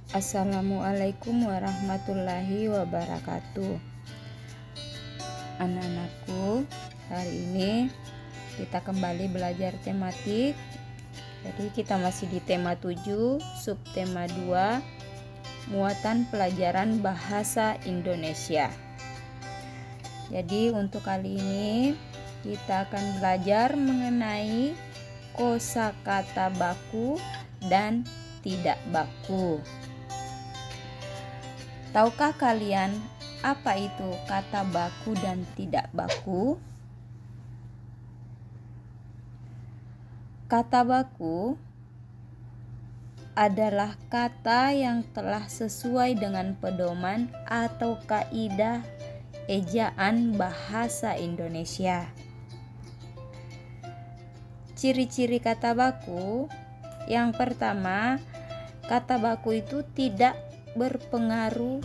Assalamualaikum warahmatullahi wabarakatuh. Anak-anakku, hari ini kita kembali belajar tematik. Jadi kita masih di tema 7, subtema 2, muatan pelajaran bahasa Indonesia. Jadi untuk kali ini kita akan belajar mengenai kosakata baku dan tidak baku. Tahukah kalian apa itu kata baku dan tidak baku? Kata baku adalah kata yang telah sesuai dengan pedoman atau kaidah ejaan bahasa Indonesia. Ciri-ciri kata baku, yang pertama, kata baku itu tidak berpengaruh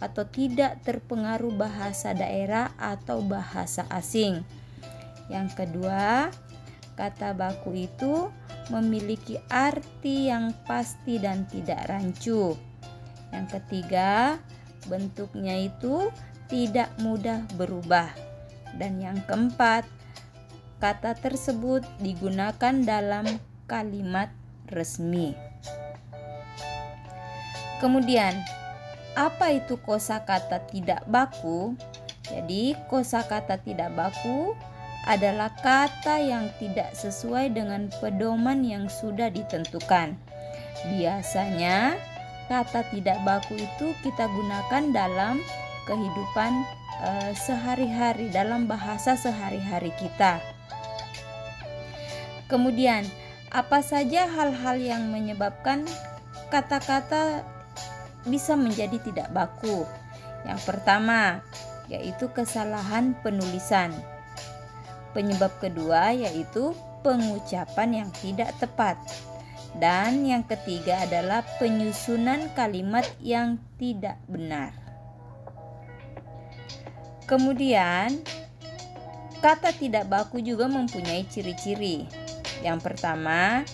atau tidak terpengaruh bahasa daerah atau bahasa asing. Yang kedua, kata baku itu memiliki arti yang pasti dan tidak rancu. Yang ketiga, bentuknya itu tidak mudah berubah. Dan yang keempat, kata tersebut digunakan dalam kalimat resmi. Kemudian, apa itu kosakata tidak baku? Jadi, kosakata tidak baku adalah kata yang tidak sesuai dengan pedoman yang sudah ditentukan. Biasanya, kata tidak baku itu kita gunakan dalam kehidupan sehari-hari, dalam bahasa sehari-hari kita. Kemudian, apa saja hal-hal yang menyebabkan kata-kata bisa menjadi tidak baku? Yang pertama, yaitu kesalahan penulisan. Penyebab kedua yaitu pengucapan yang tidak tepat. Dan yang ketiga adalah penyusunan kalimat yang tidak benar. Kemudian, kata tidak baku juga mempunyai ciri-ciri. Yang pertama,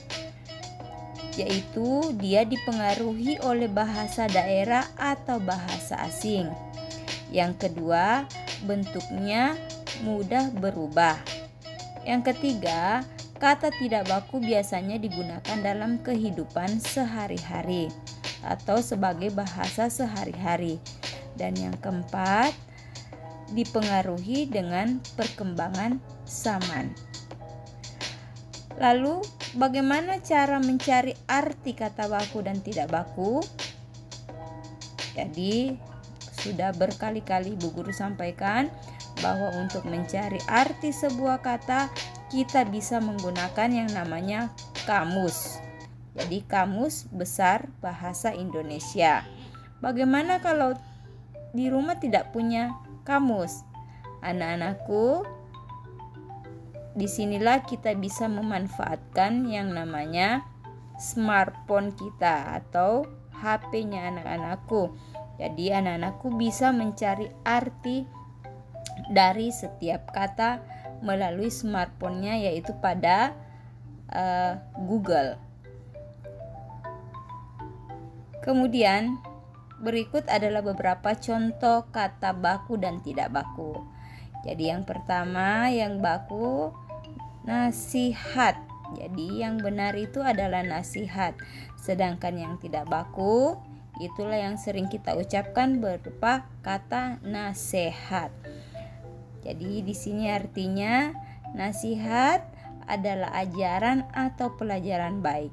yaitu dia dipengaruhi oleh bahasa daerah atau bahasa asing. Yang kedua, bentuknya mudah berubah. Yang ketiga, kata tidak baku biasanya digunakan dalam kehidupan sehari-hari atau sebagai bahasa sehari-hari. Dan yang keempat, dipengaruhi dengan perkembangan zaman. Lalu, bagaimana cara mencari arti kata baku dan tidak baku? Jadi, sudah berkali-kali Bu Guru sampaikan bahwa untuk mencari arti sebuah kata, kita bisa menggunakan yang namanya kamus. Jadi, kamus besar bahasa Indonesia. Bagaimana kalau di rumah tidak punya kamus? Anak-anakku, disinilah kita bisa memanfaatkan yang namanya smartphone kita atau HP-nya anak-anakku. Jadi anak-anakku bisa mencari arti dari setiap kata melalui smartphone-nya, yaitu pada Google. Kemudian berikut adalah beberapa contoh kata baku dan tidak baku. Jadi yang pertama, yang baku, nasihat. Jadi yang benar itu adalah nasihat. Sedangkan yang tidak baku, itulah yang sering kita ucapkan berupa kata nasihat. Jadi di sini artinya nasihat adalah ajaran atau pelajaran baik.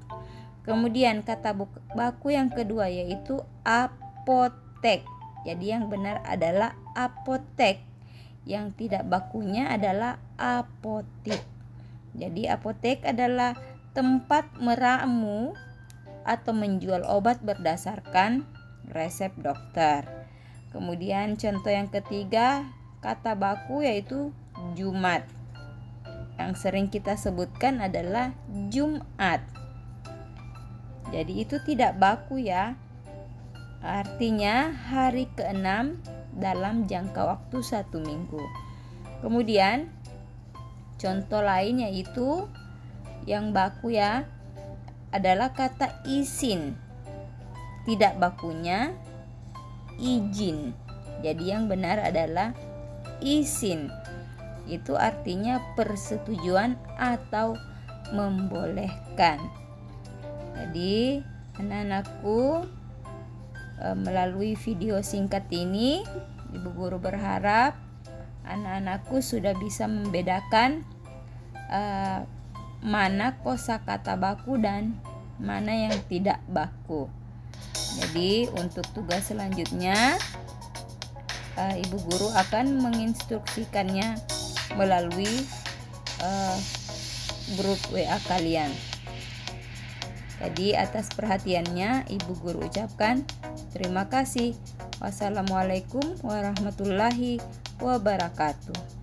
Kemudian kata baku yang kedua yaitu apotek. Jadi yang benar adalah apotek. Yang tidak bakunya adalah apotik. Jadi apotek adalah tempat meramu atau menjual obat berdasarkan resep dokter. Kemudian contoh yang ketiga, kata baku yaitu Jumat. Yang sering kita sebutkan adalah Jumat. Jadi itu tidak baku ya. Artinya hari ke-6 dalam jangka waktu 1 minggu. Kemudian contoh lain yaitu yang baku ya adalah kata izin. tidak bakunya izin. Jadi yang benar adalah izin. Itu artinya persetujuan atau membolehkan. Jadi anak-anakku, melalui video singkat ini Ibu Guru berharap anak-anakku sudah bisa membedakan mana kosakata baku dan mana yang tidak baku. Jadi untuk tugas selanjutnya Ibu Guru akan menginstruksikannya melalui grup WA kalian. Jadi atas perhatiannya Ibu Guru ucapkan terima kasih. Wassalamualaikum warahmatullahi wabarakatuh.